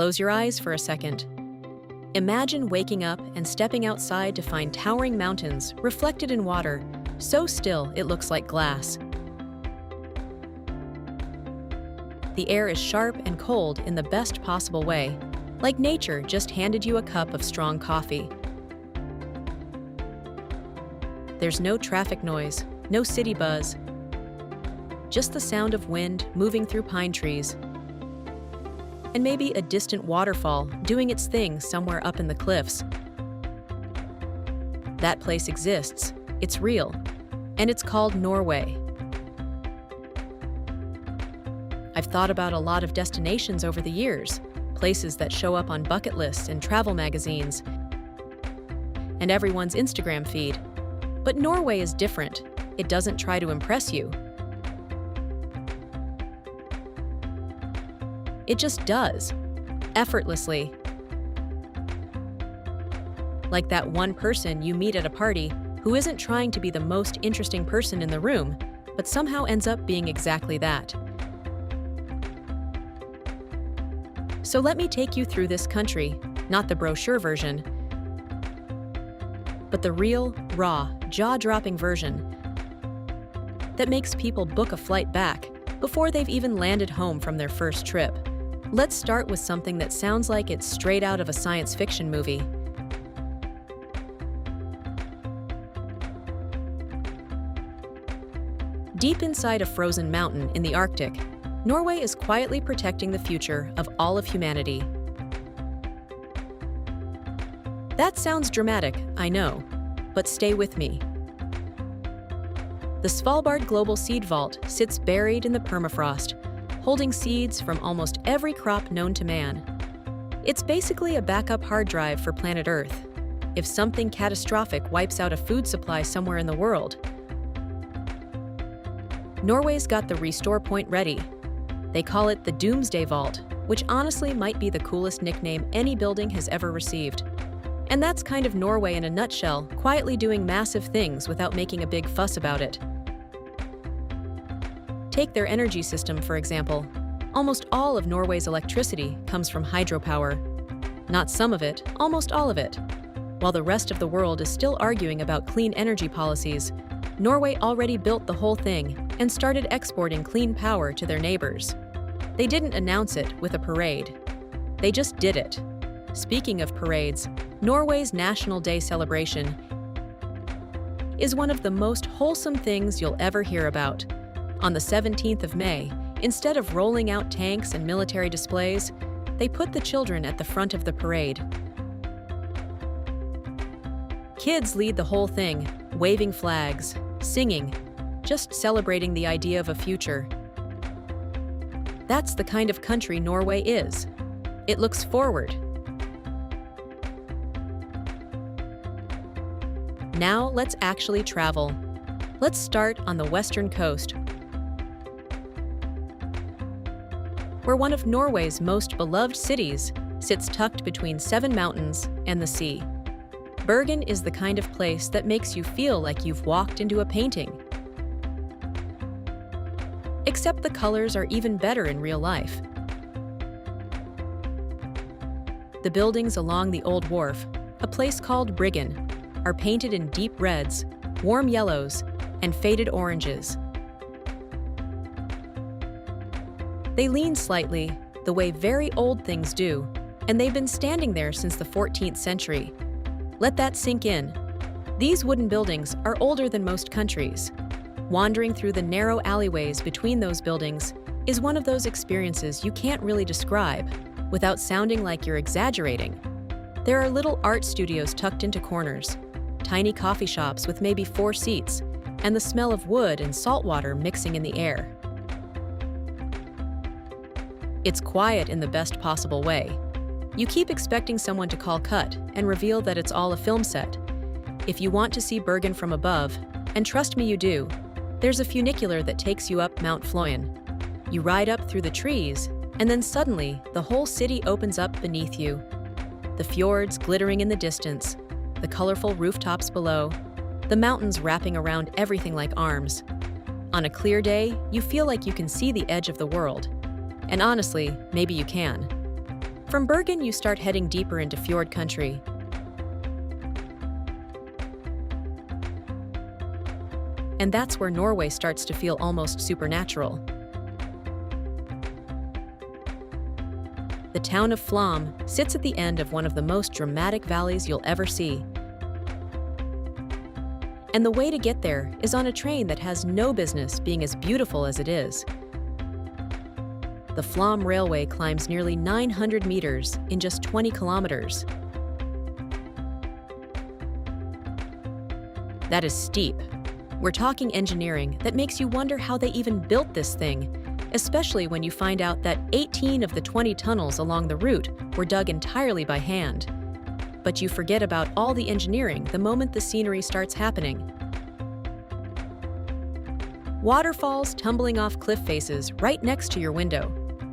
Close your eyes for a second. Imagine waking up and stepping outside to find towering mountains reflected in water, so still it looks like glass. The air is sharp and cold in the best possible way, like nature just handed you a cup of strong coffee. There's no traffic noise, no city buzz, just the sound of wind moving through pine trees, and maybe a distant waterfall doing its thing somewhere up in the cliffs. That place exists, it's real, and it's called Norway. I've thought about a lot of destinations over the years, places that show up on bucket lists and travel magazines, and everyone's Instagram feed. But Norway is different. It doesn't try to impress you. It just does, effortlessly. Like that one person you meet at a party who isn't trying to be the most interesting person in the room, but somehow ends up being exactly that. So let me take you through this country, not the brochure version, but the real, raw, jaw-dropping version that makes people book a flight back before they've even landed home from their first trip. Let's start with something that sounds like it's straight out of a science fiction movie. Deep inside a frozen mountain in the Arctic, Norway is quietly protecting the future of all of humanity. That sounds dramatic, I know, but stay with me. The Svalbard Global Seed Vault sits buried in the permafrost, holding seeds from almost every crop known to man. It's basically a backup hard drive for planet Earth. If something catastrophic wipes out a food supply somewhere in the world, Norway's got the restore point ready. They call it the Doomsday Vault, which honestly might be the coolest nickname any building has ever received. And that's kind of Norway in a nutshell, quietly doing massive things without making a big fuss about it. Take their energy system, for example. Almost all of Norway's electricity comes from hydropower. Not some of it, almost all of it. While the rest of the world is still arguing about clean energy policies, Norway already built the whole thing and started exporting clean power to their neighbors. They didn't announce it with a parade. They just did it. Speaking of parades, Norway's National Day celebration is one of the most wholesome things you'll ever hear about. On the 17th of May, instead of rolling out tanks and military displays, they put the children at the front of the parade. Kids lead the whole thing, waving flags, singing, just celebrating the idea of a future. That's the kind of country Norway is. It looks forward. Now let's actually travel. Let's start on the western coast, where one of Norway's most beloved cities sits tucked between 7 mountains and the sea. Bergen is the kind of place that makes you feel like you've walked into a painting. Except the colors are even better in real life. The buildings along the Old Wharf, a place called Bryggen, are painted in deep reds, warm yellows, and faded oranges. They lean slightly, the way very old things do, and they've been standing there since the 14th century. Let that sink in. These wooden buildings are older than most countries. Wandering through the narrow alleyways between those buildings is one of those experiences you can't really describe without sounding like you're exaggerating. There are little art studios tucked into corners, tiny coffee shops with maybe 4 seats, and the smell of wood and salt water mixing in the air. It's quiet in the best possible way. You keep expecting someone to call cut and reveal that it's all a film set. If you want to see Bergen from above, and trust me you do, there's a funicular that takes you up Mount Flåm. You ride up through the trees, and then suddenly the whole city opens up beneath you. The fjords glittering in the distance, the colorful rooftops below, the mountains wrapping around everything like arms. On a clear day, you feel like you can see the edge of the world. And honestly, maybe you can. From Bergen, you start heading deeper into fjord country. And that's where Norway starts to feel almost supernatural. The town of Flåm sits at the end of one of the most dramatic valleys you'll ever see. And the way to get there is on a train that has no business being as beautiful as it is. The Flåm Railway climbs nearly 900 meters in just 20 kilometers. That is steep. We're talking engineering that makes you wonder how they even built this thing, especially when you find out that 18 of the 20 tunnels along the route were dug entirely by hand. But you forget about all the engineering the moment the scenery starts happening. Waterfalls tumbling off cliff faces right next to your window.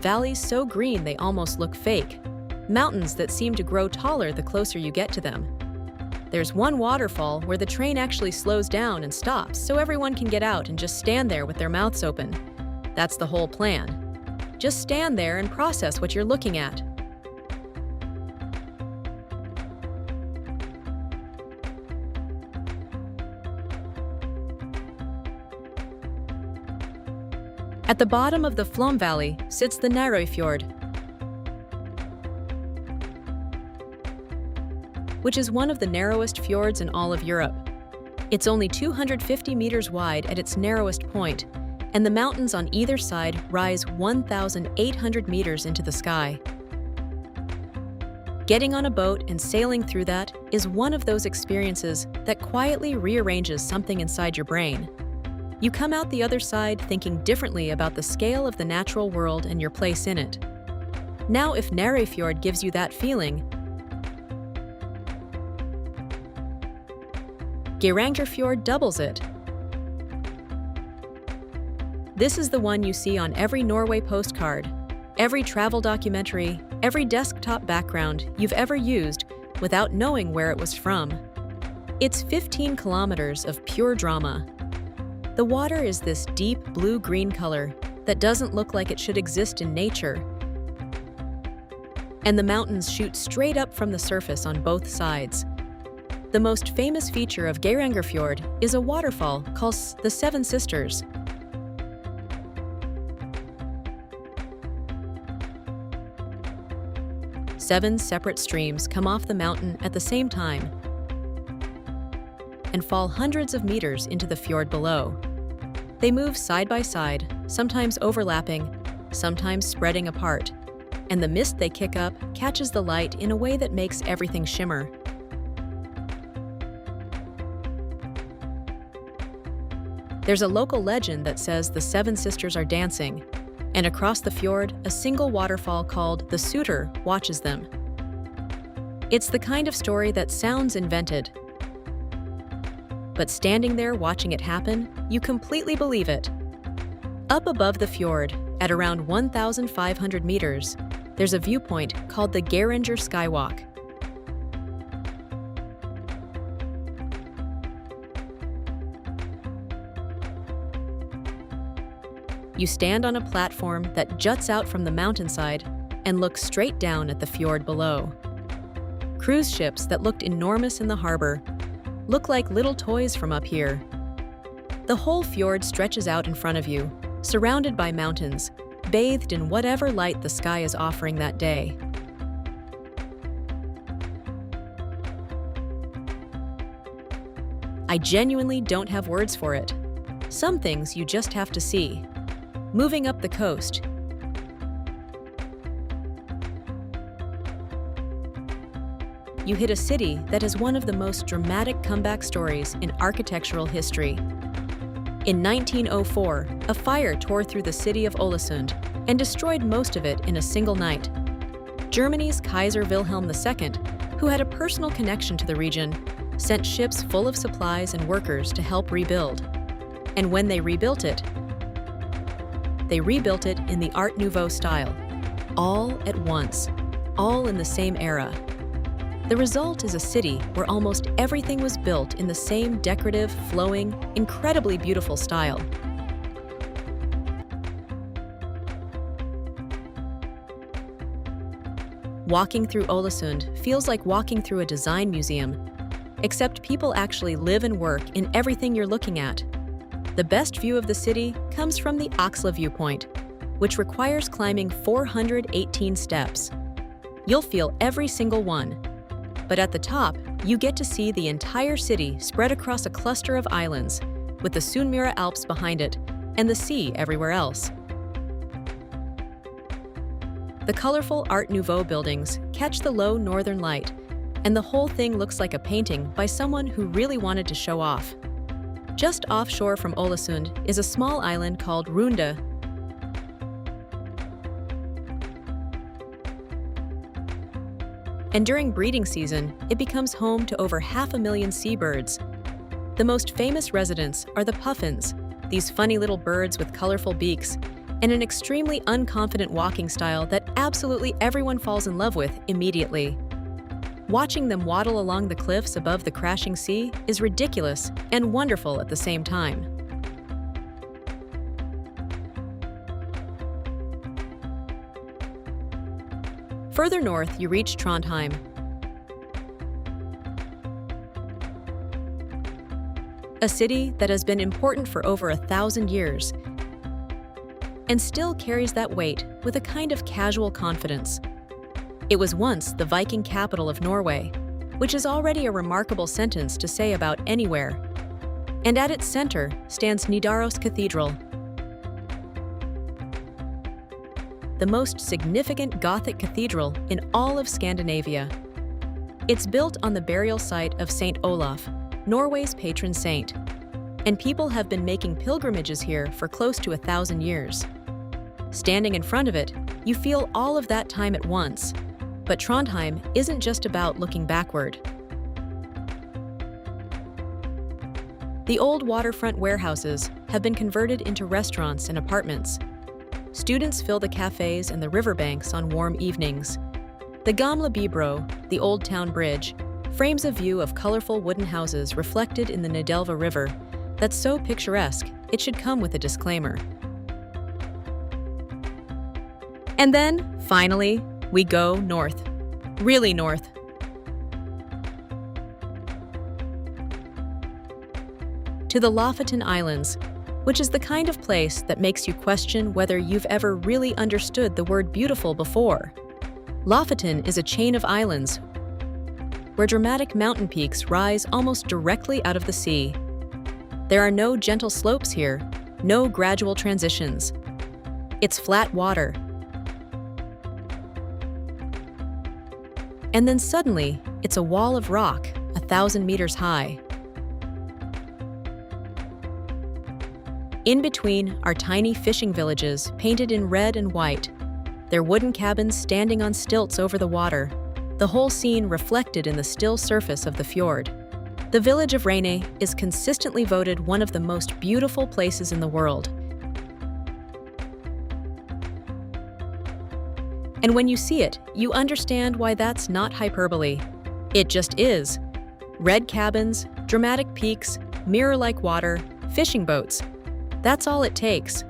Valleys so green they almost look fake. Mountains that seem to grow taller the closer you get to them. There's one waterfall where the train actually slows down and stops so everyone can get out and just stand there with their mouths open. That's the whole plan. Just stand there and process what you're looking at. At the bottom of the Flåm Valley sits the Geirangerfjord, which is one of the narrowest fjords in all of Europe. It's only 250 meters wide at its narrowest point, and the mountains on either side rise 1,800 meters into the sky. Getting on a boat and sailing through that is one of those experiences that quietly rearranges something inside your brain. You come out the other side thinking differently about the scale of the natural world and your place in it. Now, if Geirangerfjord gives you that feeling, Geirangerfjord doubles it. This is the one you see on every Norway postcard, every travel documentary, every desktop background you've ever used without knowing where it was from. It's 15 kilometers of pure drama. The water is this deep blue-green color that doesn't look like it should exist in nature. And the mountains shoot straight up from the surface on both sides. The most famous feature of Geirangerfjord is a waterfall called the Seven Sisters. Seven separate streams come off the mountain at the same time and fall hundreds of meters into the fjord below. They move side by side, sometimes overlapping, sometimes spreading apart, and the mist they kick up catches the light in a way that makes everything shimmer. There's a local legend that says the Seven Sisters are dancing, and across the fjord, a single waterfall called the Suter watches them. It's the kind of story that sounds invented, but standing there watching it happen, you completely believe it. Up above the fjord, at around 1,500 meters, there's a viewpoint called the Geiranger Skywalk. You stand on a platform that juts out from the mountainside and look straight down at the fjord below. Cruise ships that looked enormous in the harbor look like little toys from up here. The whole fjord stretches out in front of you, surrounded by mountains, bathed in whatever light the sky is offering that day. I genuinely don't have words for it. Some things you just have to see. Moving up the coast, you hit a city that is one of the most dramatic comeback stories in architectural history. In 1904, a fire tore through the city of Ålesund and destroyed most of it in a single night. Germany's Kaiser Wilhelm II, who had a personal connection to the region, sent ships full of supplies and workers to help rebuild. And when they rebuilt it in the Art Nouveau style, all at once, all in the same era. The result is a city where almost everything was built in the same decorative, flowing, incredibly beautiful style. Walking through Ålesund feels like walking through a design museum, except people actually live and work in everything you're looking at. The best view of the city comes from the Axla viewpoint, which requires climbing 418 steps. You'll feel every single one. But at the top, you get to see the entire city spread across a cluster of islands, with the Sunnmøre Alps behind it and the sea everywhere else. The colorful Art Nouveau buildings catch the low northern light, and the whole thing looks like a painting by someone who really wanted to show off. Just offshore from Ålesund is a small island called Runde. And during breeding season, it becomes home to over 500,000 seabirds. The most famous residents are the puffins, these funny little birds with colorful beaks, and an extremely unconfident walking style that absolutely everyone falls in love with immediately. Watching them waddle along the cliffs above the crashing sea is ridiculous and wonderful at the same time. Further north, you reach Trondheim. A city that has been important for over 1,000 years and still carries that weight with a kind of casual confidence. It was once the Viking capital of Norway, which is already a remarkable sentence to say about anywhere. And at its center stands Nidaros Cathedral, the most significant Gothic cathedral in all of Scandinavia. It's built on the burial site of Saint Olaf, Norway's patron saint, and people have been making pilgrimages here for close to 1,000 years. Standing in front of it, you feel all of that time at once. But Trondheim isn't just about looking backward. The old waterfront warehouses have been converted into restaurants and apartments. Students fill the cafes and the riverbanks on warm evenings. The Gamla Bybro, the Old Town Bridge, frames a view of colorful wooden houses reflected in the Nidelva River that's so picturesque it should come with a disclaimer. And then, finally, we go north. Really north. To the Lofoten Islands, which is the kind of place that makes you question whether you've ever really understood the word beautiful before. Lofoten is a chain of islands where dramatic mountain peaks rise almost directly out of the sea. There are no gentle slopes here, no gradual transitions. It's flat water. And then suddenly, it's a wall of rock, 1,000 meters high. In between are tiny fishing villages painted in red and white, their wooden cabins standing on stilts over the water, the whole scene reflected in the still surface of the fjord. The village of Rene is consistently voted one of the most beautiful places in the world. And when you see it, you understand why that's not hyperbole. It just is. Red cabins, dramatic peaks, mirror-like water, fishing boats. That's all it takes.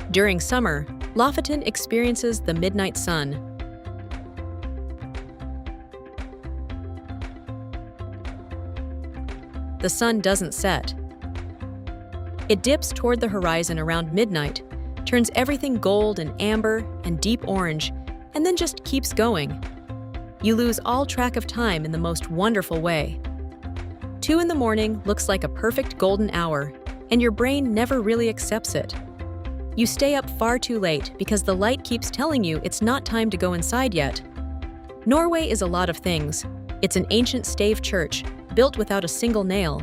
During summer, Lofoten experiences the midnight sun. The sun doesn't set. It dips toward the horizon around midnight, turns everything gold and amber and deep orange, and then just keeps going. You lose all track of time in the most wonderful way. 2 in the morning looks like a perfect golden hour, and your brain never really accepts it. You stay up far too late because the light keeps telling you it's not time to go inside yet. Norway is a lot of things. It's an ancient stave church, built without a single nail.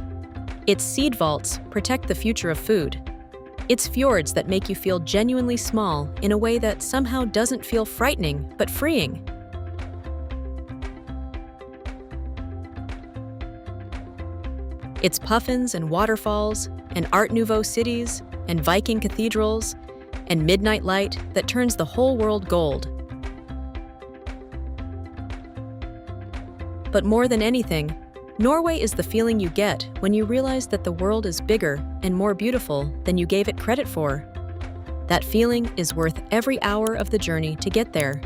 Its seed vaults protect the future of food. It's fjords that make you feel genuinely small in a way that somehow doesn't feel frightening, but freeing. It's puffins and waterfalls, and Art Nouveau cities, and Viking cathedrals, and midnight light that turns the whole world gold. But more than anything, Norway is the feeling you get when you realize that the world is bigger and more beautiful than you gave it credit for. That feeling is worth every hour of the journey to get there.